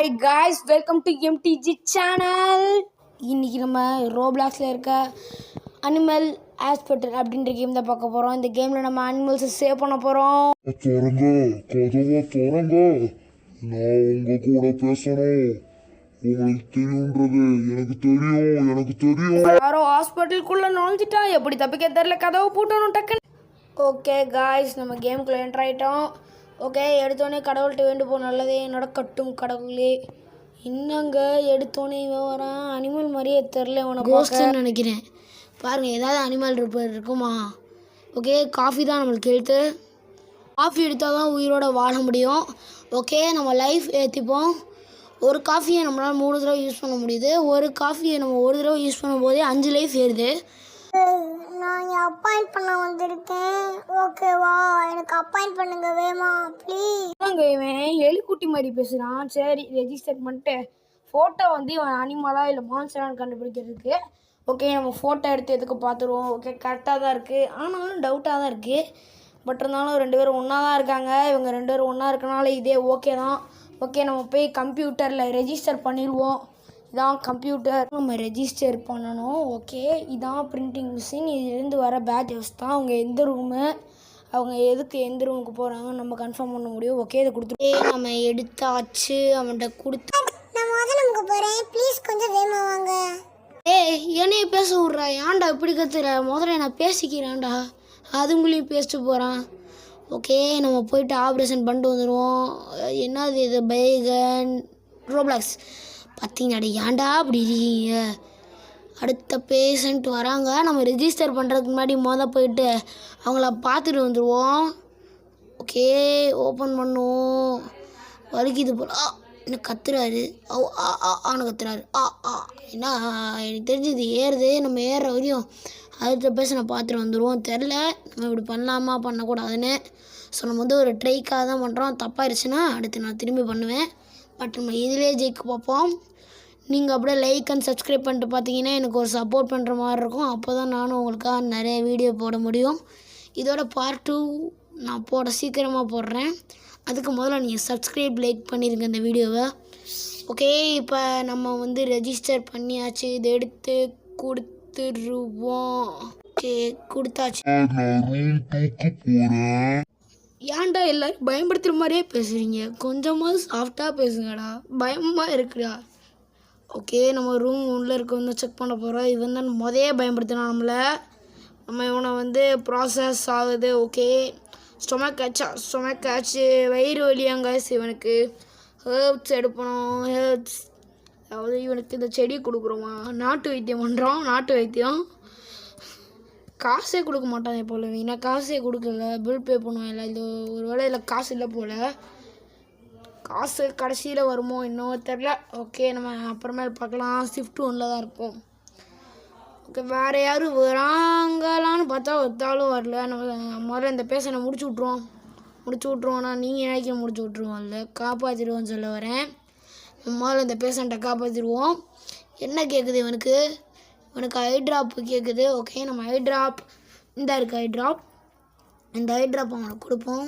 Hey guys, welcome to MTG channel. இன்னைக்கு நம்ம ரோப்ளாக்ஸில் இருக்க அனிமல் ஹாஸ்பிட்டல் அப்படின்ற கேம் தான் பார்க்க போகிறோம். இந்த கேமில் நம்ம அனிமல்ஸை சேவ் பண்ண போகிறோம். திறங்க, கதவை திறங்க. நான் உங்க கூட பேசணும். உங்களுக்கு தெரியுன்றது எனக்கு தெரியும். யாரோ ஹாஸ்பிட்டலுக்குள்ளே நுழைஞ்சிட்டா எப்படி தப்பிக்க தெரியல, கதவை பூட்டணும் டக்குன்னு. ஓகே காய்ஸ், நம்ம கேமுக்குள்ளே என்ட்ரு ஆகிட்டோம். ஓகே, எடுத்தோடனே கடவுள்கிட்ட வேண்டுப்போம், நல்லதே நடக்கட்டும் கடவுளே. இன்னங்க எடுத்தோடனே இவன் வரான், அனிமல் மாதிரியே தெரில உனக்கு கோஸ்ட்னு நினைக்கிறேன். பாருங்கள், ஏதாவது அனிமல் இருக்குமா? ஓகே, காஃபி தான் நம்மளுக்கு எழுத்து. காஃபி எடுத்தால் தான் உயிரோட வாழ முடியும். ஓகே, நம்ம லைஃப் ஏற்றிப்போம். ஒரு காஃபியை நம்மளால் 3 தடவை யூஸ் பண்ண முடியுது. ஒரு காஃபியை நம்ம ஒரு தடவை யூஸ் பண்ணும்போதே 5 லைஃப் ஏறுது. நான் இங்கே அப்பாயிண்ட் பண்ண வந்திருக்கேன். ஓகேவா, எனக்கு அப்பாயிண்ட் பண்ணுங்க வேமா ப்ளீஸ். இவன் எலிக்குட்டி மாதிரி பேசுகிறான். சரி, ரெஜிஸ்டர் பண்ணிட்டு ஃபோட்டோ வந்து இவன் அனிமலா இல்லை மான்ஸ்டரான்னு கண்டுபிடிக்கிறதுக்கு. ஓகே, நம்ம ஃபோட்டோ எடுத்து எதுக்கு பார்த்துருவோம். ஓகே, கரெக்டாக தான் இருக்குது, ஆனாலும் டவுட்டாக தான் இருக்குது. பட் இருந்தாலும் 2 பேரும் ஒன்றா தான் இருக்காங்க. இவங்க 2 பேரும் ஒன்றா இருக்கனால இதே ஓகே தான். ஓகே, நம்ம போய் கம்ப்யூட்டரில் ரெஜிஸ்டர் பண்ணிடுவோம். இதான் கம்ப்யூட்டர், நம்ம ரெஜிஸ்டர் பண்ணணும். ஓகே, இதான் பிரிண்டிங் மிஷின். இதுலேருந்து வர பேட்சஸ் தான் அவங்க எந்த ரூமு, அவங்க எதுக்கு எந்த ரூமுக்கு போகிறாங்கன்னு நம்ம கன்ஃபார்ம் பண்ண முடியும். ஓகே, இதை கொடுத்துட்டு நம்ம எடுத்தாச்சு, அவன்கிட்ட கொடுத்து. நான் முதல்ல நமக்கு போகிறேன், ப்ளீஸ் கொஞ்சம் வேமா வாங்க. என்னைய பேச விட்றா, ஏன்டா இப்படி கத்துற? முதல்ல நான் பேசிக்கிறேன்டா, அதுங்களையும் பேசிட்டு போகிறான். ஓகே, நம்ம போயிட்டு ஆப்ரேஷன் பண்ணிட்டு வந்துடுவோம். என்னது இது? பைகன் ரோப்ளாக்ஸ் பார்த்தீங்கன்னாடி, ஏன்டா அப்படி இருக்கீங்க? அடுத்த பேஷண்ட் வராங்க. நம்ம ரெஜிஸ்டர் பண்ணுறதுக்கு முன்னாடி போயிட்டு அவங்கள பார்த்துட்டு வந்துடுவோம். ஓகே, ஓப்பன் பண்ணுவோம். வலிக்குது போல். என்ன கத்துறாரு? கத்துறாரு. என்ன எனக்கு தெரிஞ்சது ஏறுது. நம்ம ஏறுற வரையும் அடுத்த பேஷண்ட்டை பார்த்துட்டு வந்துடுவோம். தெரில நம்ம இப்படி பண்ணலாமா பண்ணக்கூடாதுன்னு. ஸோ நம்ம வந்து ஒரு ட்ரைக்காக தான் பண்ணுறோம். தப்பாயிருச்சுன்னா அடுத்து நான் திரும்பி பண்ணுவேன். பட் நம்ம இதிலே ஜெயிக்க பார்ப்போம். நீங்கள் அப்படியே லைக் அண்ட் சப்ஸ்கிரைப் பண்ணிட்டு பார்த்தீங்கன்னா எனக்கு ஒரு சப்போர்ட் பண்ணுற மாதிரி இருக்கும். அப்போ தான் நானும் உங்களுக்காக நிறைய வீடியோ போட முடியும். இதோட பார்ட் 2 நான் சீக்கிரமாக போடுறேன். அதுக்கு முதல்ல நீங்கள் சப்ஸ்கிரைப் லைக் பண்ணிடுங்க இந்த வீடியோவை. ஓகே, இப்போ நம்ம வந்து ரெஜிஸ்டர் பண்ணியாச்சு. இதை எடுத்து கொடுத்துருவோம். ஓகே, கொடுத்தாச்சு. ஏன்டா எல்லாரும் பயன்படுத்துகிற மாதிரியே பேசுகிறீங்க? கொஞ்சமாக சாஃப்டாக பேசுங்கடா, பயமாக இருக்குடா. ஓகே, நம்ம ரூம் உள்ளே இருக்க வந்து செக் பண்ண போகிறோம். இவன் தான் பயன்படுத்தினா நம்மளை. நம்ம இவனை வந்து ப்ராசஸ் ஆகுது. ஓகே, ஸ்டொமக் ஆச்சு, வயிறு வலியாங்க. இவனுக்கு ஹெர்ப்ஸ் எடுப்பணும். ஹெர்ப்ஸ் அதாவது இவனுக்கு இந்த செடி கொடுக்குறோமா, நாட்டு வைத்தியம் பண்ணுறோம். நாட்டு வைத்தியம் காசே கொடுக்க மாட்டான் போல. ஏன்னா காசே கொடுக்கல, பில் பே பண்ணுவோம் இல்லை. இது ஒரு வேளை இதில் காசு இல்லை போல். காசு கடைசியில் வருமோ இன்னும் தெரில. ஓகே, நம்ம அப்புறமேல் பார்க்கலாம். ஷிஃப்ட் 1ல் தான் இருப்போம். ஓகே, வேறு யாரும் வராங்களான்னு பார்த்தா ஒருத்தாலும் வரல. நம்ம முதல்ல இந்த பேஷண்ட்டை முடிச்சு விட்ருவோம்னா நீங்கள் நினைக்க முடிச்சு விட்ருவோம்ல, காப்பாற்றிடுவோன்னு சொல்ல வரேன். முதல்ல இந்த பேஷண்ட்டை காப்பாற்றிடுவோம். என்ன கேட்குது இவனுக்கு ஐ ட்ராப் கேட்குது. ஓகே, நம்ம ஐ ட்ராப் இந்த இருக்குது ஐ ட்ராப். இந்த ஐ ட்ராப் அவனுக்கு கொடுப்போம்.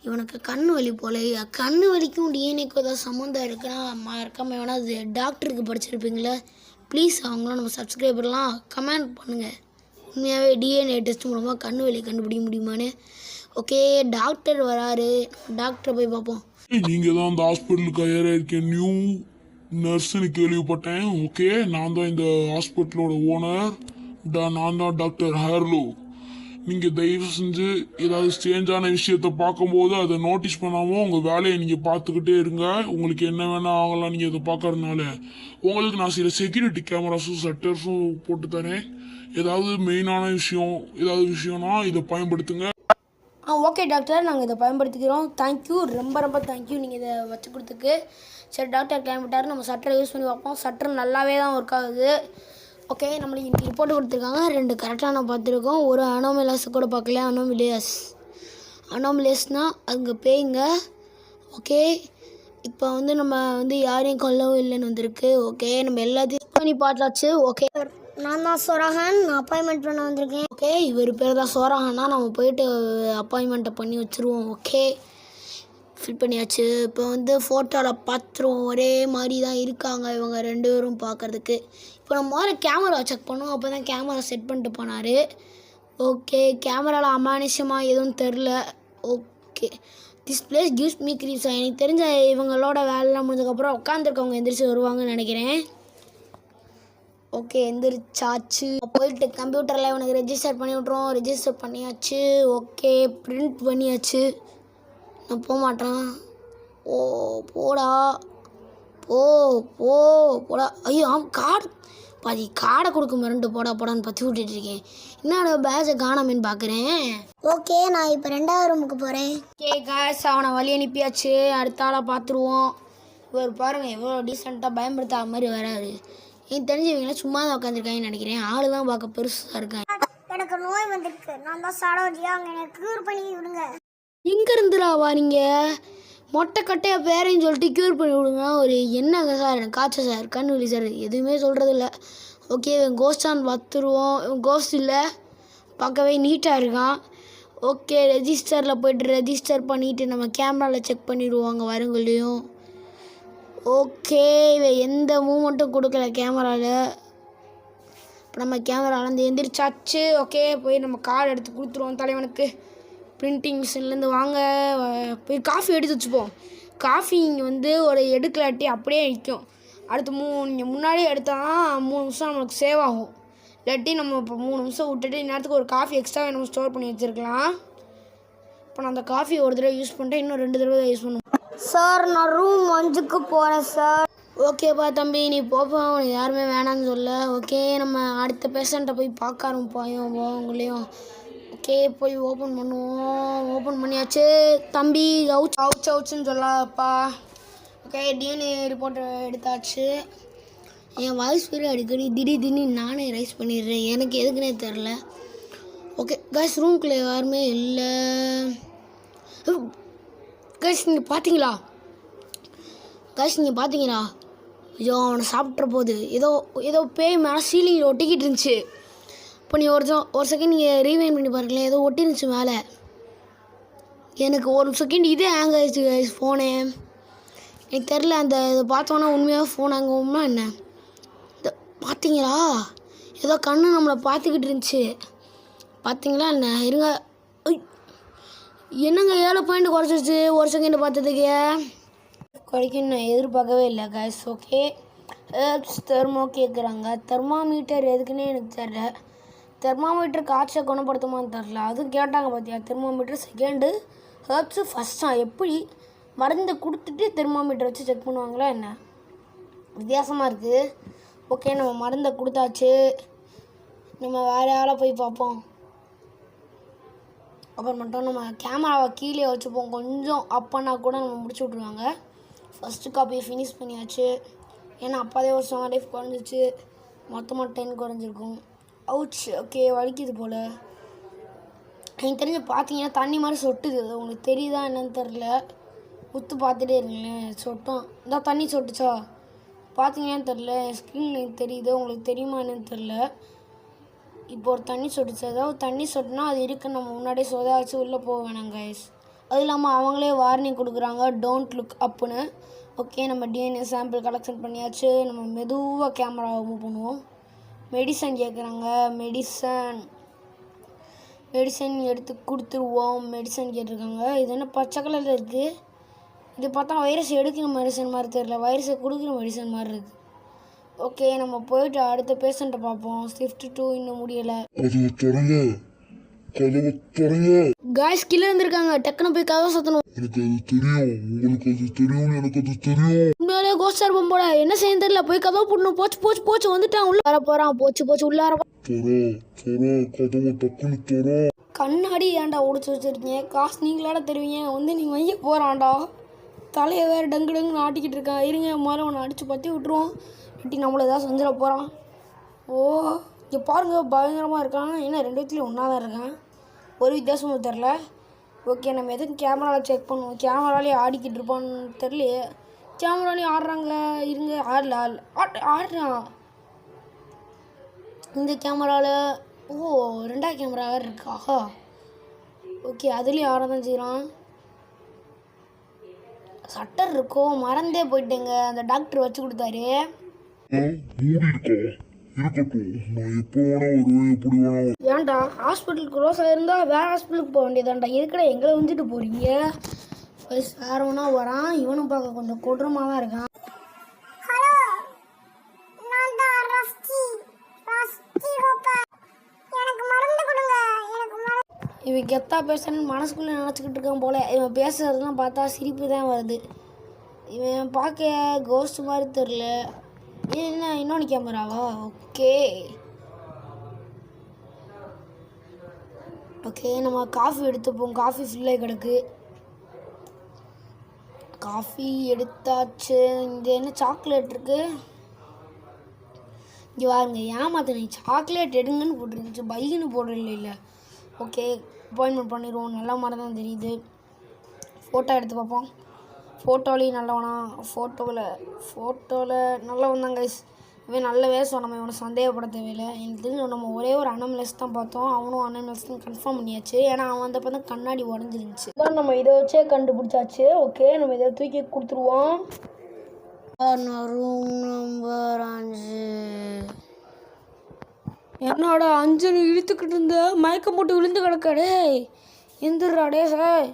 இவனுக்கு கண்ணு வலி போல. கண்ணு வலிக்கும் டிஎன்ஏக்கும் ஏதாவது சம்மந்தம் இருக்குன்னா மறக்காமல் வேணா அது டாக்டருக்கு படிச்சிருப்பீங்களே, ப்ளீஸ் அவங்களாம் நம்ம சப்ஸ்கிரைபர்லாம் கமெண்ட் பண்ணுங்கள். உண்மையாகவே டிஎன்ஏ டெஸ்ட் மூலமாக கண்ணு வலி கண்டுபிடிக்க முடியுமான்னு. ஓகே, டாக்டர் வராரு, டாக்டரை போய் பார்ப்போம். நீங்கள் தான் இந்த ஹாஸ்பிட்டலுக்கு இருக்க நியூ நர்ஸுன்னு கேள்விப்பட்டேன். ஓகே, நான் தான் இந்த ஹாஸ்பிட்டலோட ஓனர். நான் தான் டாக்டர் ஹேர்லோ. நீங்கள் தயவு செஞ்சு ஏதாவது ஸ்ட்ரேஞ்சான விஷயத்த பார்க்கும்போது அதை நோட்டீஸ் பண்ணாமல் உங்கள் வேலையை நீங்கள் பார்த்துக்கிட்டே இருங்க. உங்களுக்கு என்ன வேணால் ஆகலாம். நீங்கள் இதை பார்க்கறதுனால உங்களுக்கு நான் சில செக்யூரிட்டி கேமராஸும் ஷட்டர்ஸும் போட்டு தரேன். ஏதாவது மெயினான விஷயம்னா இதை பயன்படுத்துங்க. ஓகே டாக்டர், நாங்கள் இதை பயன்படுத்திக்கிறோம். தேங்க்யூ, ரொம்ப தேங்க்யூ நீங்கள் இதை வச்சு கொடுத்துக்கு. சரி, டாக்டர் கிளம்பிட்டார். நம்ம சட்டரை யூஸ் பண்ணி பார்ப்போம். சட்டர் நல்லாவே தான் ஒர்க் ஆகுது. ஓகே, நம்மளுக்கு இன்றைக்கி ரிப்போர்ட்டு கொடுத்துருக்காங்க. 2 கரெக்டாக நான் பார்த்துருக்கோம். ஒரு அனோமலாஸ் கூட பார்க்கல. அனோமலியஸ்னால் அங்கே பேய்ங்க. ஓகே, இப்போ வந்து நம்ம வந்து யாரையும் கொல்லவும் இல்லைன்னு வந்திருக்கு. ஓகே, நம்ம எல்லாத்தையும் பண்ணி பார்த்தாச்சு. ஓகே, நான் தான் சோராகன், நான் அப்பாயின்மெண்ட் பண்ண வந்திருக்கேன். ஓகே, இவர் பேர் தான் சோராகனா. நம்ம போயிட்டு அப்பாயின்மெண்ட்டை பண்ணி வச்சுருவோம். ஓகே, ஃபில் பண்ணியாச்சு. இப்போ வந்து ஃபோட்டோவில் பார்த்துருவோம், ஒரே மாதிரி தான் இருக்காங்க இவங்க 2 பேரும் பார்க்குறதுக்கு. இப்போ நம்ம முதல்ல கேமரா செக் பண்ணுவோம். அப்போ தான் கேமரா செட் பண்ணிட்டு போனார். ஓகே, கேமராவில் அமானுஷமாக எதுவும் தெரில. Okay, this place gives me creeps. எனக்கு தெரிஞ்ச இவங்களோட வேலைலாம் முடிஞ்சதுக்கப்புறம் உட்காந்துருக்கவங்க எந்திரிச்சு வருவாங்கன்னு நினைக்கிறேன். ஓகே, எந்திரிச்சாச்சு. போயிட்டு கம்ப்யூட்டரில் இவனுக்கு ரெஜிஸ்டர் பண்ணி விட்ருவோம். ரெஜிஸ்டர் பண்ணியாச்சு. ஓகே, பிரிண்ட் பண்ணியாச்சு. நான் போக மாட்டேன். ஓ போடா, போடா. ஐயோ கார்டு பாதி கார்டை கொடுக்க மிரண்டு போடான்னு பற்றி விட்டுட்டு இருக்கேன். என்னோட பேட்சை காணாமேன்னு பார்க்குறேன். ஓகே, நான் இப்போ 2வது ரூமுக்கு போகிறேன். ஓகே காய்ஸ், அவனை வழி அனுப்பியாச்சு. அடுத்த ஆளாக பார்த்துருவோம். இவர் பாருங்கள் எவ்வளோ டீசெண்டாக பயன்படுத்தாத மாதிரி வராரு. எனக்கு தெரிஞ்சவங்களாம் சும்மா தான் உட்காந்துருக்காங்கன்னு நினைக்கிறேன். ஆள் தான் பார்க்க பெருசாக இருக்காங்க. எனக்கு நோய் வந்திருக்கு, நான் தான் சரோஜியா, அங்கே எனக்கு க்யூர் பண்ணி விடுங்க. எங்கேருந்துடா வாரீங்க? மொட்டை கட்டையாக பேரையும் சொல்லிட்டு க்யூர் பண்ணி விடுங்க. ஒரு என்னங்க சார், எனக்கு காய்ச்சல் சார், கண் வலி சார், எதுவுமே சொல்கிறது இல்லை. ஓகே, இவன் கோஸ்டான்னு பார்த்துருவோம். இவன் கோஸ்ட் இல்லை, பார்க்கவே நீட்டாக இருக்கான். ஓகே, ரெஜிஸ்டரில் போய்ட்டு ரெஜிஸ்டர் பண்ணிவிட்டு நம்ம கேமராவில் செக் பண்ணிடுவோம் வரவங்களையும். ஓகே, இவன் எந்த மூமெண்ட்டும் கொடுக்கல கேமராவில். இப்போ நம்ம கேமராலேருந்து எந்திரிச்சாச்சு. ஓகே, போய் நம்ம கார்டு எடுத்து கொடுத்துருவோம் தலைவனுக்கு. பிரிண்டிங் மிஷின்லேருந்து வாங்க, போய் காஃபி எடுத்து வச்சுப்போம். காஃபி இங்கே வந்து ஒரு எடுக்கலாட்டி அப்படியே நிற்கும். அடுத்து நீங்கள் முன்னாடியே எடுத்தால் 3 நிமிஷம் நம்மளுக்கு சேவ் ஆகும். இல்லாட்டி நம்ம இப்போ 3 நிமிஷம் விட்டுட்டு நேரத்துக்கு ஒரு காஃபி எக்ஸ்ட்ராவே நம்ம ஸ்டோர் பண்ணி வச்சுருக்கலாம். இப்போ நான் அந்த காஃபி ஒரு தடவை யூஸ் பண்ணிட்டேன், இன்னும் 2 தடவை தான் யூஸ் பண்ணுவோம். சார், நான் ரூம் 5க்கு போகிறேன் சார். ஓகேப்பா தம்பி, நீ போப்பா, உனக்கு யாருமே வேணான்னு சொல்ல. ஓகே, நம்ம அடுத்த பேஷண்ட்டை போய் பார்க்க ஆரம்பிப்போம் உங்களையும். ஓகே, போய் ஓப்பன் பண்ணுவோம். ஓப்பன் பண்ணியாச்சு. தம்பி அவுச்சுன்னு சொல்லாப்பா. ஓகே, டிஎன்ஏ ரிப்போர்ட் எடுத்தாச்சு. என் வாய்ஸ் பேர் அடிக்கடி திடீர்னு நானே ரைஸ் பண்ணிடுறேன், எனக்கு எதுக்குன்னே தெரில. ஓகே கைஸ், ரூம்குள்ளே யாருமே இல்லை. கைஸ் நீங்கள் பார்த்தீங்களா? ஐயோ, அவனை சாப்பிட்ற போது ஏதோ பேய் மேலே சீலிங்கில் ஒட்டிக்கிட்டு இருந்துச்சு. இப்போ நீ ஒரு செகண்ட் நீங்கள் ரீவைண்ட் பண்ணி பாருங்களேன், ஏதோ ஒட்டிருந்துச்சு மேலே. எனக்கு ஒரு செகண்ட் இதே ஹேங் ஆகிடுச்சு கைஸ் ஃபோனு. எனக்கு தெரில, அந்த இதை பார்த்தோன்னா உண்மையாக ஃபோன் ஹேங் ஆகும்னா என்ன? இந்த பார்த்தீங்களா, ஏதோ கண்ணு நம்மளை பார்த்துக்கிட்டு இருந்துச்சு. பார்த்தீங்களா என்ன? இருங்க, என்னங்க 7 பாயிண்ட் குறைச்சிருச்சு ஒரு செகண்ட் பார்த்ததுக்கே. குறைக்குன்னு நான் எதிர்பார்க்கவே இல்லை கைஸ். ஓகே, தெர்மோ கேட்குறாங்க. தெர்மாமீட்டர் எதுக்குன்னே எனக்கு தெரில. தெர்மாமீட்டர் காய்ச்சலை குணப்படுத்துமான்னு தெரில, அதுவும் கேட்டாங்க பார்த்தியா. தெர்மாமீட்டர் செகண்டு, ஹெர்ப்ஸு ஃபஸ்ட்டா. எப்படி மருந்து கொடுத்துட்டு தெர்மாமீட்டர் வச்சு செக் பண்ணுவாங்களா என்ன? வித்தியாசமாக இருக்குது. ஓகே, நம்ம மருந்தை கொடுத்தாச்சு. நம்ம வேறு ஆளை போய் பார்ப்போம். அப்புறம் மட்டும் நம்ம கேமராவை கீழே வச்சுப்போம். கொஞ்சம் அப்போனா கூட நம்ம முடிச்சு விட்ருவாங்க. ஃபஸ்ட்டு காப்பியை ஃபினிஷ் பண்ணியாச்சு. ஏன்னா அப்போதே ஒரு 7 லைஃப் குறைஞ்சிச்சு, மொத்தமாக 10 குறைஞ்சிருக்கும். அவுச். ஓகே, வலிக்குது போல். எனக்கு தெரிஞ்சு பார்த்தீங்கன்னா தண்ணி மாதிரி சொட்டுது. உங்களுக்கு தெரியுதா என்னன்னு தெரில, உத்து பார்த்துட்டே இருங்களேன். சொட்டும், இந்த தண்ணி சொட்டுச்சா பார்த்தீங்கன்னு தெரில. என் ஸ்க்ரீன் எனக்கு தெரியுது, உங்களுக்கு தெரியுமா என்னன்னு தெரில. இப்போ ஒரு தண்ணி சொட்டுச்சு. அதாவது தண்ணி சொட்டுனா அது இருக்குது, நம்ம முன்னாடியே சொதாச்சு உள்ளே போக வேணாம் கைஸ். அது இல்லாமல் அவங்களே வார்னிங் கொடுக்குறாங்க, டோன்ட் லுக் அப்புன்னு. ஓகே, நம்ம டிஎன்ஏ சாம்பிள் கலெக்ஷன் பண்ணியாச்சு. நம்ம மெதுவாக கேமராவை மூவ் பண்ணுவோம். மெடிசன் கேட்குறாங்க. மெடிசன் எடுத்து கொடுத்துருவோம். மெடிசன் கேட்டிருக்காங்க. இது என்ன பச்சை கலரில் இருக்குது? இது பார்த்தா வைரஸ் எடுக்கிற மெடிசன் மாதிரி தெரியல, வைரஸை கொடுக்குற மெடிசன் மாதிரி இருக்குது. ஓகே, நம்ம போயிட்டு அடுத்த பேஷண்ட்டை பார்ப்போம். ஷிஃப்ட் 2 இன்னும் முடியலை. காய்ஸ் கீழே இருந்திருக்காங்க, டக்குன்னு போய் கதவை சத்தணும். உண்மையிலே கோஸ்டார் போட என்ன செய்ய தெரியல. போய் கதவை போடணும். போச்சு வந்துட்டான், உள்ள வர போறான். போச்சு உள்ள வர. கண்ணாடி ஏன்டா உடைச்சு வச்சிருக்கீங்க? காசு நீங்களாட தருவீங்க, வந்து நீங்க வைக்க போறான்டா. தலையை வேறு டங்குன்னு ஆட்டிக்கிட்டு இருக்கான். இருங்க, முதல்ல ஒன்று அடித்து பற்றி விட்டுருவோம். இட்டி நம்மளை ஏதாவது செஞ்சிட போகிறான். ஓ, இங்கே பாருங்கள், பயங்கரமாக இருக்கான். ஏன்னா 2 இடத்துலையும் ஒன்றா தான் இருக்கான், ஒரு வித்தியாசமும் தெரில. ஓகே, நம்ம எதுவும் கேமராவில் செக் பண்ணுவோம். கேமராலே ஆடிக்கிட்டு இருப்பான்னு தெரியலையே. கேமராலேயும் ஆடுறாங்களா? இருங்க, ஆடுறான் இந்த கேமராவில். ஓ, 2ஆவது கேமரா வேறு இருக்கா? ஓகே, அதுலேயும் ஆட தான் செய்கிறான். சட்டர் இருக்கும், மறந்தே போயிட்டேங்க. அந்த டாக்டர் வச்சு கொடுத்தாரு. மூடி இருக்கா? இருக்கட்டும், நான் எப்போ வேணா வருவேன், எப்படி வேணா. ஏன்டா ஹாஸ்பிட்டலுக்கு க்ளோஸ் ஆகிருந்தா வேறு ஹாஸ்பிட்டலுக்கு போக வேண்டியதான்டா. எதுக்கடா எங்களை வந்துட்டு போகிறீங்க? வேறு ஒன்றா வரான். இவனும் பார்க்க கொஞ்சம் கொடூரமாக தான் இருக்கான். ஹலோ, நான் தான் ரஸ்டி ஹோப்பர். எனக்கு மருந்து கொடுங்க. இவன் கெத்தா பேசுறேன்னு மனசுக்குள்ளே நினச்சிக்கிட்டு இருக்கான் போல. இவன் பேசுறதெல்லாம் பார்த்தா சிரிப்பு தான் வருது. இவன் பார்க்க கோஸ்ட் மாதிரி தெரில. இது என்ன இன்னொன்று கேமராவா? ஓகே நம்ம காஃபி எடுத்துப்போம். காஃபி ஃபுல்லாக கிடக்கு. காஃபி எடுத்தாச்சு. இங்கே என்ன சாக்லேட் இருக்குது? இங்கே வாருங்க, ஏமாத்தினேன். சாக்லேட் எடுங்கன்னு போட்டுருந்துச்சு, பைக்குன்னு போடுறதில்ல. இல்லை ஓகே, அப்பாயின்மெண்ட் பண்ணிடுவோம். நல்ல மாதிரி தான் தெரியுது. ஃபோட்டோ எடுத்து பார்ப்போம். ஃபோட்டோலேயும் நல்லவனா? ஃபோட்டோவில் நல்லவன் தான் கைஸ். இவன் நல்ல வேஷம். நம்ம இவனை சந்தேகப்பட தேவையில்லை. எனக்கு தெரிஞ்சு நம்ம ஒரே ஒரு அனமலஸ் தான் பார்த்தோம். அவனும் அனமலஸ் தான் கன்ஃபார்ம் பண்ணியாச்சு. ஏன்னா அவன் அந்த பார்த்தா கண்ணாடி உடஞ்சிருந்துச்சு. அதான் நம்ம இதை வச்சே கண்டுபிடிச்சாச்சு. ஓகே, நம்ம இதை தூக்கி கொடுத்துருவோம். Room number 5. என்னோட 5 இழுத்துக்கிட்டு இருந்த மயக்கம் போட்டு விழுந்து கிடக்காடே. எந்திராடே சார்.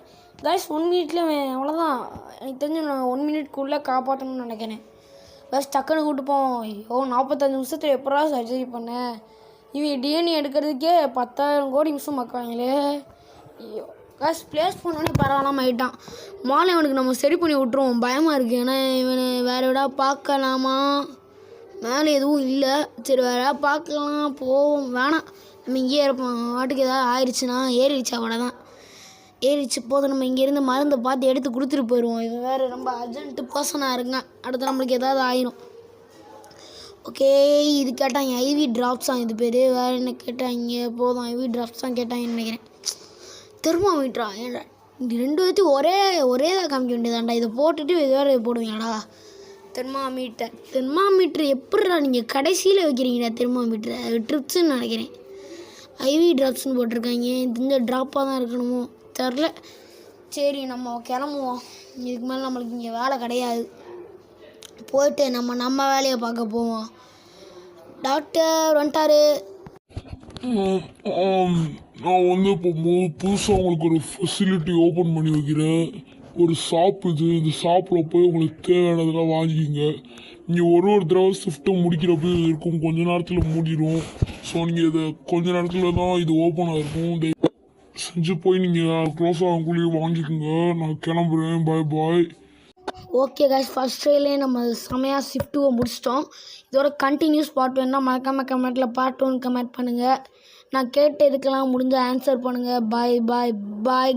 கைஸ் 1 மினிட்லேயே அவ்வளோதான். எனக்கு தெரிஞ்சு நான் 1 மினிட்குள்ளே காப்பாற்றணும்னு நினைக்கிறேன். கைஸ் டக்குன்னு கூட்டுப்போம். ஐயோ 45 நிமிஷத்தில் எப்படா சர்ஜரி பண்ணேன். இவன் டிஎன்ஏ எடுக்கிறதுக்கே 10,000 கோடி நிமிஷம் பார்க்குறாங்களே. ஐயோ கைஸ் ப்ளேஸ் பண்ணோன்னே பரவாயில்லாமல் ஆகிட்டான். மாலை இவனுக்கு நம்ம சரி பண்ணி விட்ருவோம். பயமாக இருக்குது. ஏன்னா இவனை வேறு விடா பார்க்கலாமா? மேலே எதுவும் இல்லை. சரி வேறு பார்க்கலாம், போவோம். வேணாம், நம்ம இங்கேயே இருப்போம். வாட்டுக்கு ஏதாவது ஆயிடுச்சுன்னா ஏறிடுச்சா கூட தான். ஏறிச்சு போதும். நம்ம இங்கேருந்து மருந்தை பார்த்து எடுத்து கொடுத்துட்டு போயிடுவோம். இது வேறு ரொம்ப அர்ஜென்ட்டு பர்சனாக இருக்கான். அடுத்து நம்மளுக்கு ஏதாவது ஆயிரும். ஓகே, இது கேட்டாங்க ஐவி ட்ராப்ஸ் தான். இது பேர் வேறு என்ன கேட்டாங்க? போதும், ஐவி ட்ராப்ஸ் தான் கேட்டாங்கன்னு நினைக்கிறேன். தெர்மாமீட்டரா? ஏன்டா இந்த 2 பேர்த்தையும் ஒரே தான் காமிக்க வேண்டியதாண்டா. இதை போட்டுட்டு வேறு போடுவீங்கடா. தெர்மாமீட்டர் எப்படிடா நீங்கள் கடைசியில் வைக்கிறீங்கடா? தெர்மாமீட்டரை ட்ரிப்ஸ்ன்னு நினைக்கிறேன். ஐவி ட்ராப்ஸ்ன்னு போட்டிருக்காங்க. இந்த ட்ராப்பாக தான் இருக்கணுமோ தெரில. சரி நம்ம கிளம்புவோம். இதுக்கு மேலே நம்மளுக்கு இங்கே வேலை கிடையாது. போயிட்டு நம்ம வேலையை பார்க்க போவோம். டாக்டர் வந்துட்டாரு. நான் வந்து இப்போ புதுசாக உங்களுக்கு ஒரு ஃபெசிலிட்டி ஓப்பன் பண்ணி வைக்கிறேன். ஒரு ஷாப் இது. இந்த ஷாப்பில் போய் உங்களுக்கு தேவையானதெல்லாம் வாங்கிக்கிங்க. நீங்கள் ஒரு தடவை ஷிஃப்ட்டை முடிக்கிறப்ப இருக்கும், கொஞ்ச நேரத்தில் மூடிடும். ஸோ நீங்கள் இதை கொஞ்ச நேரத்தில் தான் இது ஓப்பன் ஆகிருக்கும். செஞ்சு போய் நீங்கள் க்ளோஸ் ஆகக்குள்ளேயே வாங்கிக்கோங்க. நான் கிளம்புறேன். பாய். ஓகே கைஸ், ஃபஸ்ட் ட்ரைலே நம்ம செமையாக ஷிஃப்ட்டுவை முடிச்சிட்டோம். இதோட கண்டினியூஸ் பார்ட் வேணுன்னா மறக்காமல் கமெண்ட்டில் பார்ட் 1 கமெண்ட் பண்ணுங்கள். நான் கேட்ட இதுக்கெல்லாம் முடிஞ்ச ஆன்சர் பண்ணுங்கள். பாய்.